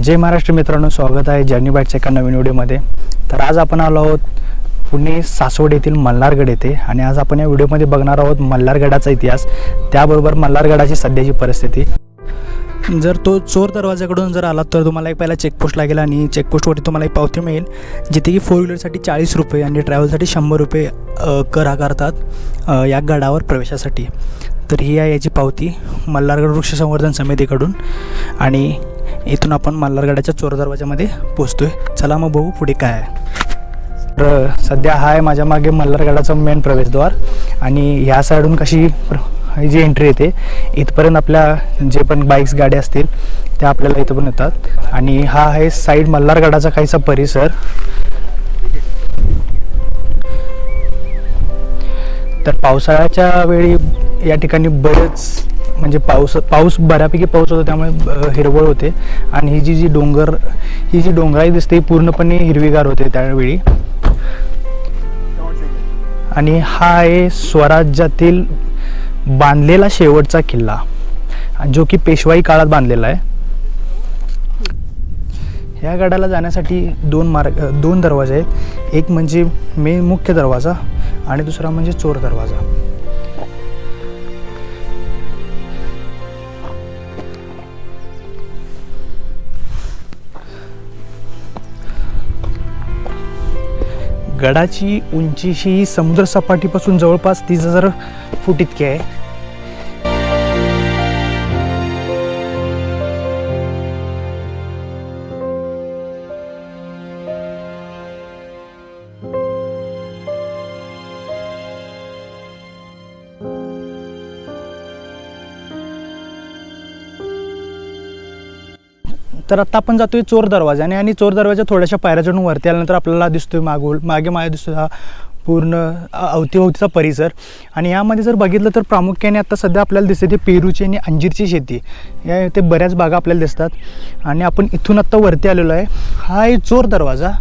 जय महाराष्ट्र मित्रांनो, स्वागत आहे जर्नी बाईटच्या एका नवीन व्हिडिओमध्ये। तर आज आपण आलो आहोत पुणे सासवड येथील मल्हारगड येथे आणि आज आपण या व्हिडिओमध्ये बघणार आहोत मल्हारगडाचा इतिहास, त्याबरोबर मल्हारगडाची सध्याची परिस्थिती। जर तो चोर दरवाजाकडून जर आलात तर तुम्हाला एक पहिला चेकपोस्ट लागेल आणि चेकपोस्टवरती तुम्हाला एक पावती मिळेल जिथे की 4 व्हीलरसाठी 40 रुपये आणि ट्रॅव्हलसाठी 100 रुपये कर आकारतात या गडावर प्रवेशासाठी। तर ही आहे याची पावती मल्हारगड वृक्ष संवर्धन समितीकडून आणि इथून आपण मल्हारगडाच्या चोर दरवाजामध्ये पोहोचतोय। चला मग बघू पुढे काय आहे। तर सध्या हा आहे माझ्या मागे मल्हारगडाचा मेन प्रवेशद्वार आणि ह्या साईडून कशी जी एंट्री येते इथपर्यंत आपल्या जे पण बाईक्स गाड्या असतील त्या आपल्याला इथं पण येतात आणि हा आहे साईड मल्हारगडाचा काहीसा परिसर। तर पावसाळ्याच्या वेळी या ठिकाणी बरेच म्हणजे पाऊस बऱ्यापैकी पाऊस होतो, त्यामुळे हिरवळ होते आणि ही जी डोंगराई दिसते पूर्णपणे हिरवीगार होते त्यावेळी। आणि हा आहे स्वराज्यातील बांधलेला शेवटचा किल्ला जो की पेशवाई काळात बांधलेला आहे। ह्या गडाला जाण्यासाठी दोन दरवाजे आहेत, एक म्हणजे मुख्य दरवाजा आणि दुसरा म्हणजे चोर दरवाजा। गडाची उंची ही समुद्र सपाटीपासून जवळपास 30,000 फूट इतकी आहे। तर आता आपण जातोय चोर दरवाजाने आणि चोर दरवाजा थोड्याशा पायऱ्या चढून वरती आल्यानंतर आपल्याला दिसतोय मागे दिसतोय हा पूर्ण अवतीभोवतीचा परिसर। आणि यामध्ये जर बघितलं तर प्रामुख्याने आता सध्या आपल्याला दिसते ते पेरूची आणि अंजीरची शेती, या ते बऱ्याच बागा आपल्याला दिसतात। आणि आपण इथून आत्ता वरती आलेलो आहे। हा आहे चोर दरवाजा,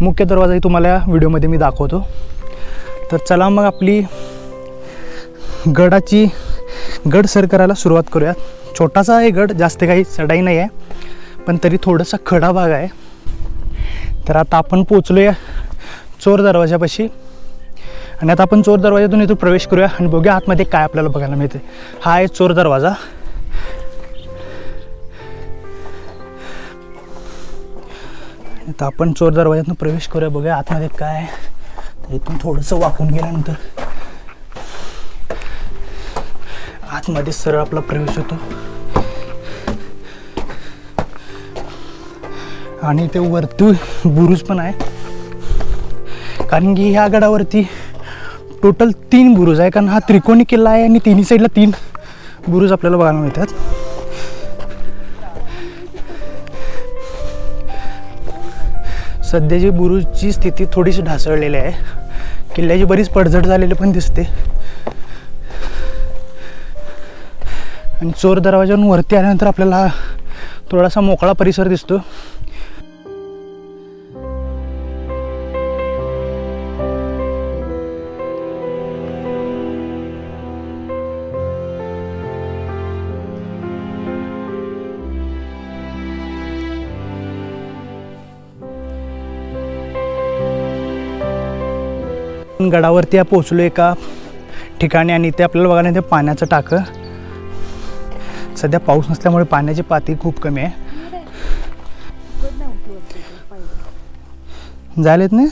मुख्य दरवाजाही तुम्हाला या व्हिडिओमध्ये मी दाखवतो। तर चला मग आपली गड सर करायला सुरुवात करूयात। छोटासा आहे गड, जास्त काही चढाई नाही आहे पण तरी थोडासा खडा भाग आहे। तर आता आपण पोचलोय चोर दरवाजापाशी आणि आता आपण चोर दरवाजातून इथून प्रवेश करूया आणि बघूया आतमध्ये काय आपल्याला बघायला मिळते। हा आहे चोर दरवाजा। आता आपण चोर दरवाजातून प्रवेश करूया, बघूया आतमध्ये काय आहे। तर इथून थोडंसं वाकून गेल्यानंतर आतमध्ये सरळ आपला प्रवेश होतो आणि ते वरती बुरुज पण आहे, कारण की ह्या गडावरती टोटल 3 बुरुज आहे, कारण हा त्रिकोणी किल्ला आहे आणि तिन्ही साईडला 3 बुरुज आपल्याला बघायला मिळतात। सध्याची बुरुजची स्थिती थोडीशी ढासळलेली आहे, किल्ल्याची बरीच पडझड झालेली पण दिसते। आणि चोर दरवाजावरून वरती आल्यानंतर आपल्याला थोडासा मोकळा परिसर दिसतो। गडावरती पोहोचलो एका ठिकाणी आणि ते आपल्याला बघायला ते पाण्याचं टाकं। सध्या पाऊस नसल्यामुळे पाण्याची पातळी खूप कमी आहे। जायला येत नाही,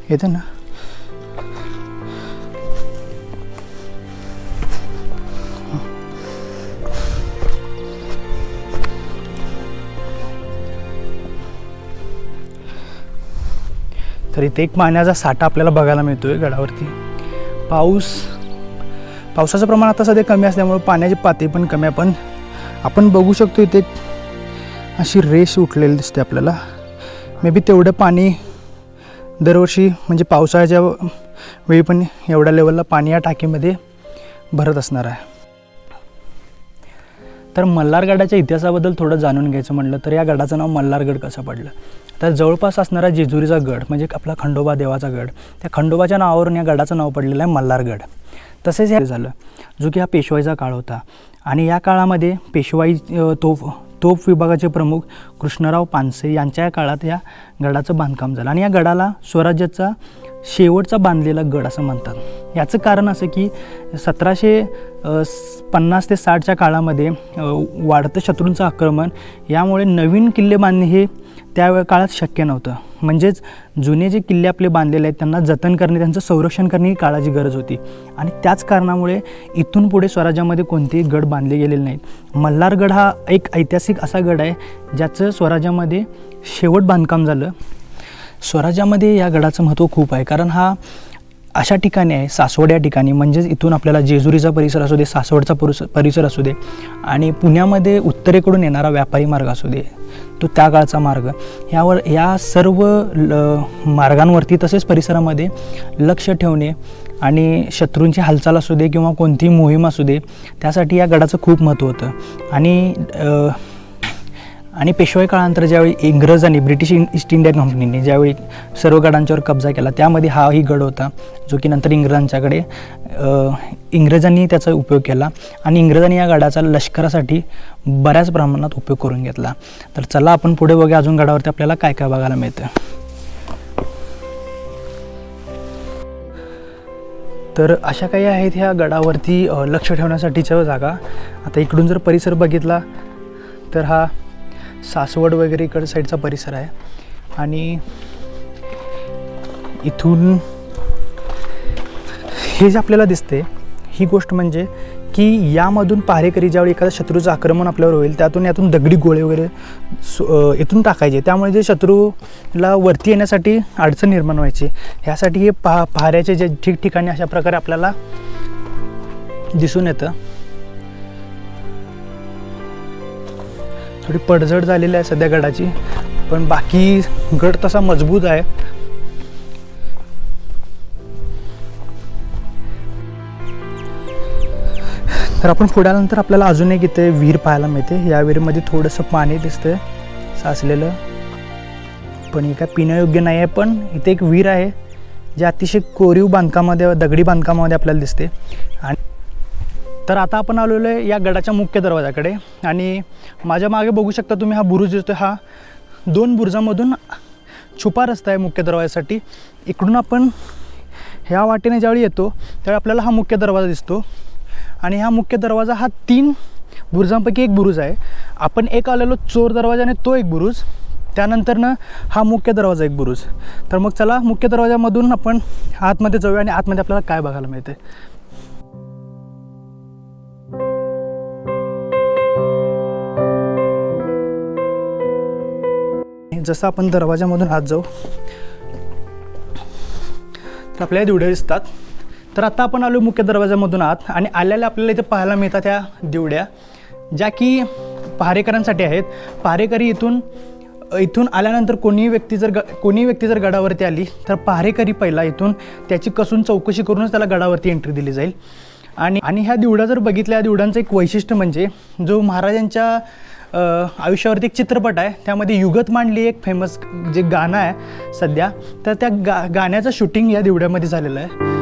येते ना। तर इथे एक पाण्याचा साठा आपल्याला बघायला मिळतोय गडावरती। पावसाचं प्रमाण आता सध्या कमी असल्यामुळे पाण्याची पातळी पण कमी आहे, पण आपण बघू शकतो इथे अशी रेष उठलेली दिसते आपल्याला। मे बी तेवढं पाणी दरवर्षी म्हणजे पावसाळ्याच्या वेळी पण एवढ्या लेवलला पाणी या टाकीमध्ये भरत असणार आहे। तर मल्हारगडाच्या इतिहासाबद्दल थोडं जाणून घ्यायचं म्हटलं तर या गडाचं नाव मल्हारगड कसं पडलं, तर जवळपास असणारा जेजुरीचा गड म्हणजे आपला खंडोबा देवाचा गड, त्या खंडोबाच्या नावावरून या गडाचं नाव पडलेलं आहे मल्हारगड। तसेच हे झालं जो की हा पेशवाईचा काळ होता आणि या काळामध्ये पेशवाई तोफ विभागाचे प्रमुख कृष्णराव पानसे यांच्या काळात या गडाचं बांधकाम झालं आणि या गडाला स्वराज्याचा शेवटचा बांधलेला गड असं म्हणतात। याचं कारण असं की 1750 ते 60च्या काळामध्ये वाढतं शत्रूंचं आक्रमण, यामुळे नवीन किल्ले बांधणे हे त्या काळात शक्य नव्हतं। म्हणजेच जुने जे किल्ले आपले बांधलेले आहेत त्यांना जतन करणे, त्यांचं संरक्षण करणे ही काळाची गरज होती आणि त्याच कारणामुळे इथून पुढे स्वराज्यामध्ये कोणतेही गड बांधले गेलेले नाहीत। मल्हारगड हा एक ऐतिहासिक असा गड आहे ज्याचं स्वराज्यामध्ये शेवट बांधकाम झालं। स्वराज्यामध्ये या गडाचं महत्त्व खूप आहे, कारण हा अशा ठिकाणी आहे, सासवड या ठिकाणी, म्हणजेच इथून आपल्याला जेजुरीचा परिसर असू दे, सासवडचा परिसर असू दे आणि पुण्यामध्ये उत्तरेकडून येणारा व्यापारी मार्ग असू दे, तो त्या काळचा मार्ग, या सर्व मार्गांवरती तसेच परिसरामध्ये लक्ष ठेवणे आणि शत्रूंची हालचाल असू दे किंवा कोणतीही मोहीम असू दे, त्यासाठी या गडाचं खूप महत्त्व होतं। आणि पेशवाई काळानंतर ज्यावेळी इंग्रजांनी, ब्रिटिश ईस्ट इंडिया कंपनीने ज्यावेळी सर्व गडांच्यावर कब्जा केला, त्यामध्ये हाही गड होता जो की नंतर इंग्रजांनी त्याचा उपयोग केला आणि इंग्रजांनी या गडाचा लष्करासाठी बऱ्याच प्रमाणात उपयोग करून घेतला। तर चला आपण पुढे बघूया अजून गडावरती आपल्याला काय काय बघायला मिळतं। तर अशा काही आहेत ह्या गडावरती लक्ष ठेवण्यासाठीच्या जागा। आता इकडून जर परिसर बघितला तर हा सासवड वगैरे इकडं साईडचा परिसर आहे आणि इथून हे जे आपल्याला दिसते ही गोष्ट म्हणजे की यामधून पहारेकरी ज्यावेळी एखाद्या शत्रूचं आक्रमण आपल्यावर होईल यातून दगडी गोळे वगैरे इथून टाकायचे, त्यामुळे जे शत्रूला वरती येण्यासाठी अडचण निर्माण व्हायची। ह्यासाठी हे पहाऱ्याचे जे ठिकठिकाणी अशा प्रकारे आपल्याला दिसून येतं। थोडी पडझड झालेली आहे सध्या गडाची, पण बाकी गड तसा मजबूत आहे। तर आपण पुढे आल्यानंतर आपल्याला अजून एक इथे विहीर पाहायला मिळते। या विहिरीमध्ये थोडंसं पाणी दिसतंय साचलेलं, पण हे काय पिण्यायोग्य नाही आहे, पण इथे एक विहीर आहे जे अतिशय कोरीव बांधकामामध्ये, दगडी बांधकामामध्ये आपल्याला दिसते। आणि तर आता आपण आलेलो आहे या गडाच्या मुख्य दरवाजाकडे आणि माझ्या मागे बघू शकता तुम्ही, हा बुरुज दिसतो। हा 2 बुरुजामधून छुपा रस्ता आहे मुख्य दरवाजासाठी। इकडून आपण ह्या वाटेने ज्यावेळी येतो त्यावेळी आपल्याला हा मुख्य दरवाजा दिसतो आणि हा मुख्य दरवाजा हा 3 बुरुजांपैकी एक बुरुज आहे। आपण एक आलेलो चोर दरवाजाने, तो एक बुरुज, त्यानंतरनं हा मुख्य दरवाजा एक बुरुज। तर मग चला मुख्य दरवाजामधून आपण आतमध्ये जाऊया आणि आतमध्ये आपल्याला काय बघायला मिळते। जसं आपण दरवाजामधून आत जाऊ तर आपल्याला दिवड्या दिसतात। तर आता आपण आलो मुख्य दरवाजामधून आत आणि आल्याला आपल्याला इथे पाहायला मिळतात त्या दिवड्या, ज्या की पहारेकरांसाठी आहेत। पहारेकरी इथून आल्यानंतर कोणीही व्यक्ती जर गडावरती आली तर पहारेकरी पहिला इथून त्याची कसून चौकशी करूनच त्याला गडावरती एंट्री दिली जाईल। आणि ह्या दिवड्या जर बघितल्या, या दिवड्यांचं एक वैशिष्ट्य म्हणजे जो महाराजांच्या आयुष्यावरती एक चित्रपट आहे, त्यामध्ये युगत मांडली एक फेमस जे गाणं आहे सध्या, तर त्या गाण्याचं शूटिंग या दिवड्यामध्ये झालेलं आहे।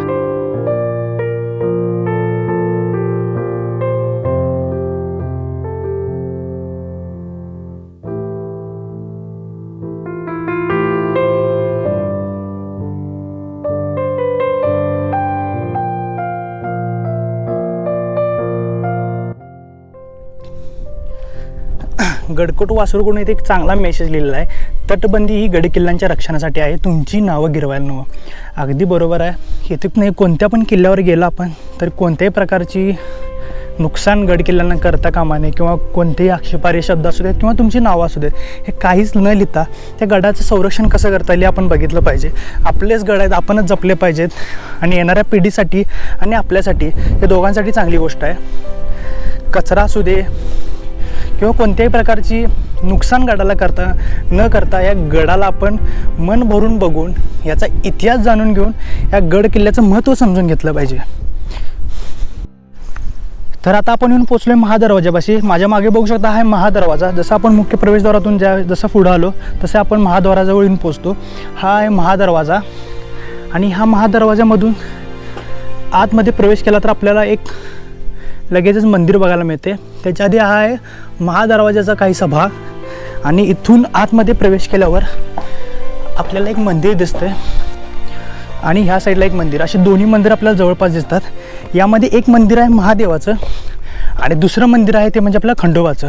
गडकोट वासरूकडून इथे एक चांगला मेसेज लिहिलेला आहे, तटबंदी ही गडकिल्ल्यांच्या रक्षणासाठी आहे, तुमची नावं गिरवायला नको। अगदी बरोबर आहे। इथे नाही कोणत्या पण किल्ल्यावर गेला आपण तर कोणत्याही प्रकारची नुकसान गडकिल्ल्यांना करता कामा नये किंवा कोणतेही आक्षेपार्ह शब्द असू देत किंवा तुमची नावं असू देत, हे काहीच न लिहिता त्या गडाचं संरक्षण कसं करता येईल आपण बघितलं पाहिजे। आपलेच गड आहेत, आपणच जपले पाहिजेत आणि येणाऱ्या पिढीसाठी आणि आपल्यासाठी, हे दोघांसाठी चांगली गोष्ट आहे। कचरा असू दे किंवा कोणत्याही प्रकारची नुकसान गडाला न करता या गडाला आपण मन भरून बघून याचा इतिहास जाणून घेऊन या गड किल्ल्याचं महत्त्व समजून घेतलं पाहिजे। तर आता आपण येऊन पोचलोय महादरवाजापाशी। माझ्या मागे बघू शकता हा महादरवाजा। जसं आपण मुख्य प्रवेशद्वारातून जसं पुढं आलो तसं आपण महाद्वाराजवळ येऊन पोचतो। हा आहे महादरवाजा आणि ह्या महादरवाजामधून आतमध्ये प्रवेश केला तर आपल्याला एक लगेचच मंदिर बघायला मिळते. त्याच्या आधी हा आहे महादरवाजाचा काहीसा भाग आणि इथून आतमध्ये प्रवेश केल्यावर आपल्याला एक मंदिर दिसतंय आणि ह्या साईडला एक मंदिर. अशी दोन्ही मंदिर आपल्याला जवळपास दिसतात. यामध्ये एक मंदिर आहे महादेवाचं आणि दुसरं मंदिर आहे ते म्हणजे आपलं खंडोबाचं.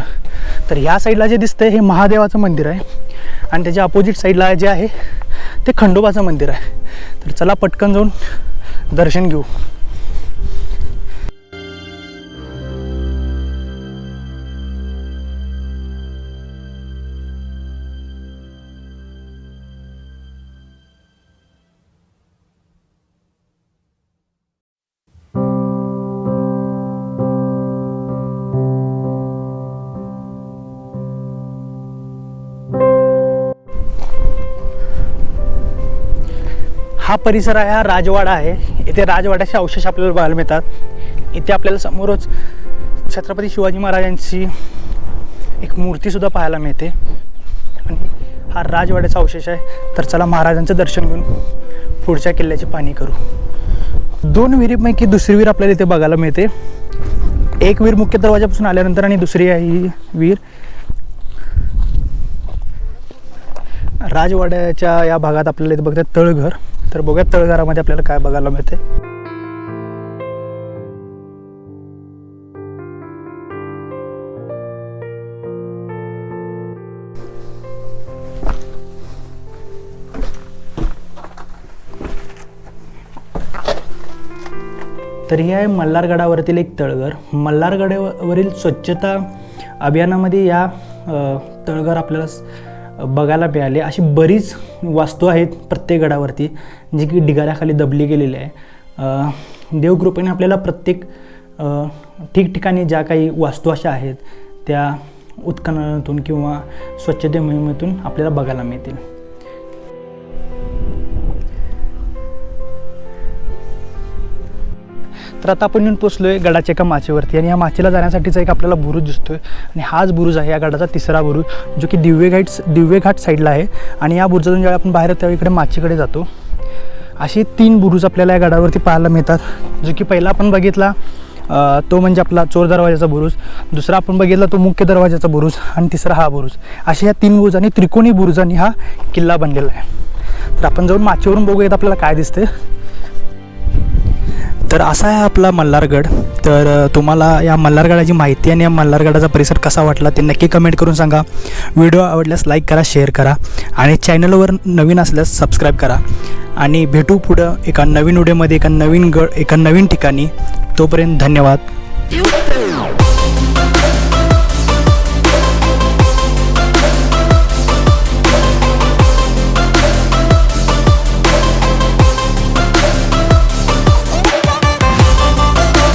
तर ह्या साईडला जे दिसतंय हे महादेवाचं मंदिर आहे आणि त्याच्या अपोजिट साईडला जे आहे ते खंडोबाचं मंदिर आहे. तर चला पटकन जाऊन दर्शन घेऊ. हा परिसर आहे, हा राजवाडा आहे. इथे राजवाड्याचे अवशेष आपल्याला बघायला मिळतात. इथे आपल्याला समोरच छत्रपती शिवाजी महाराजांची एक मूर्तीसुद्धा पाहायला मिळते आणि हा राजवाड्याचा अवशेष आहे. तर चला महाराजांचं दर्शन घेऊन पुढच्या किल्ल्याची पाहणी करू. 2 विहिरीपैकी दुसरी विहीर आपल्याला इथे बघायला मिळते. एक विहीर मुख्य दरवाजापासून आल्यानंतर आणि दुसरी आहे ही विहीर राजवाड्याच्या या भागात आपल्याला इथे बघतात तळघर. तर बघूया तळघरामध्ये आपल्याला काय बघायला मिळते. तर ही आहे मल्हारगडावरील एक तळघर. मल्हारगडावरील स्वच्छता अभियानामध्ये या तळघर आपल्याला बघायला मिळाले. अशी बरीच वास्तू आहेत प्रत्येक गडावरती जी की ढिगाऱ्याखाली दबली गेलेली आहे. देवकृपेने आपल्याला प्रत्येक ठिकठिकाणी ज्या काही वास्तू अशा आहेत त्या उत्खननातून किंवा स्वच्छते मोहिमेतून आपल्याला बघायला मिळतील. तर आता आपण येऊन पोचलो आहे गडाच्या एका माचेवरती आणि या माचेला जाण्यासाठीचा एक आपल्याला बुरुज दिसतोय आणि हाच बुरुज आहे या गडाचा तिसरा बुरुज जो की दिव्यघाट साईडला आहे. आणि या बुरुजातून जेव्हा आपण बाहेर त्यावेळी इकडे माचेकडे जातो. असे 3 बुरुज आपल्याला या गडावरती पाहायला मिळतात. जो की पहिला आपण बघितला तो म्हणजे आपला चोर दरवाजाचा बुरुज, दुसरा आपण बघितला तो मुख्य दरवाजाचा बुरुज आणि तिसरा हा बुरुज. अशा या 3 बुरुजांनी त्रिकोणी बुरुजांनी हा किल्ला बनलेला आहे. तर आपण जाऊन माचेवरून बघूयात आपल्याला काय दिसते. तर असा आहे आपला मल्हारगड. तर तुम्हाला या मल्हारगडाची माहिती आणि या मल्हारगडाचा परिसर कसा वाटला ते नक्की कमेंट करून सांगा. व्हिडिओ आवडल्यास लाईक करा, शेअर करा आणि चॅनलवर नवीन असल्यास सबस्क्राईब करा. आणि भेटू पुढं एका नवीन व्हिडिओमध्ये एका नवीन ठिकाणी. तोपर्यंत धन्यवाद.